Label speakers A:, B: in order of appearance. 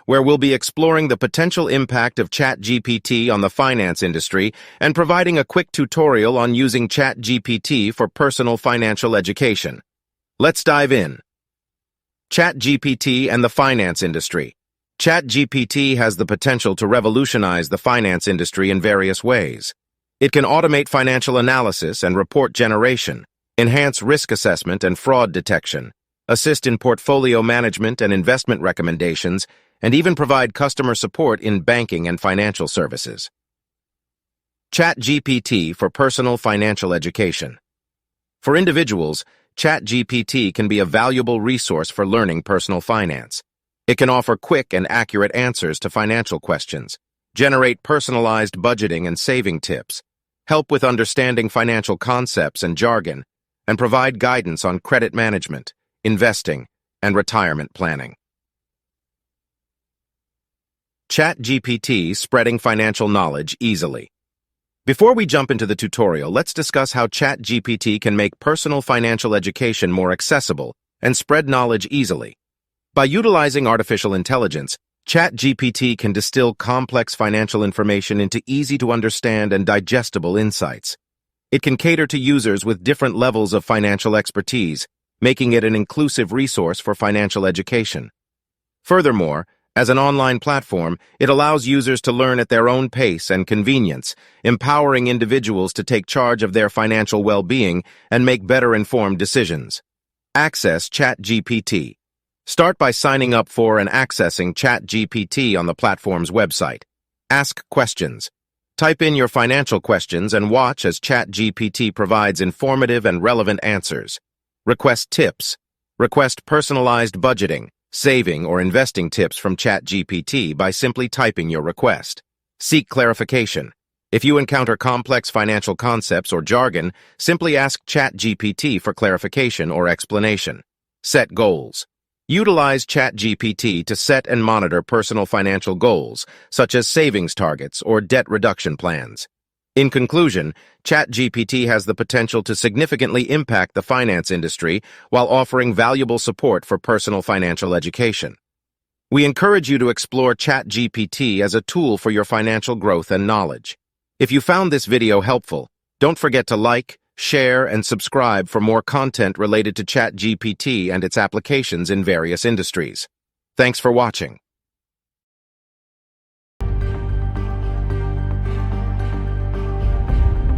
A: where we'll be exploring the potential impact of ChatGPT on the finance industry and providing a quick tutorial on using ChatGPT for personal financial education. Let's dive in. ChatGPT and the finance industry. ChatGPT has the potential to revolutionize the finance industry in various ways. It can automate financial analysis and report generation, enhance risk assessment and fraud detection, assist in portfolio management and investment recommendations, and even provide customer support in banking and financial services. ChatGPT for personal financial education. For individuals, ChatGPT can be a valuable resource for learning personal finance. It can offer quick and accurate answers to financial questions, generate personalized budgeting and saving tips, help with understanding financial concepts and jargon, and provide guidance on credit management, investing, and retirement planning. ChatGPT spreading financial knowledge easily. Before we jump into the tutorial, let's discuss how ChatGPT can make personal financial education more accessible and spread knowledge easily. By utilizing artificial intelligence, ChatGPT can distill complex financial information into easy-to-understand and digestible insights. It can cater to users with different levels of financial expertise, making it an inclusive resource for financial education. Furthermore, as an online platform, it allows users to learn at their own pace and convenience, empowering individuals to take charge of their financial well-being and make better-informed decisions. Access ChatGPT. Start by signing up for and accessing ChatGPT on the platform's website. Ask questions. Type in your financial questions and watch as ChatGPT provides informative and relevant answers. Request tips. Request personalized budgeting, saving, or investing tips from ChatGPT by simply typing your request. Seek clarification. If you encounter complex financial concepts or jargon, simply ask ChatGPT for clarification or explanation. Set goals. Utilize ChatGPT to set and monitor personal financial goals, such as savings targets or debt reduction plans. In conclusion, ChatGPT has the potential to significantly impact the finance industry while offering valuable support for personal financial education. We encourage you to explore ChatGPT as a tool for your financial growth and knowledge. If you found this video helpful, don't forget to like, share, and subscribe for more content related to ChatGPT and its applications in various industries. Thanks for watching.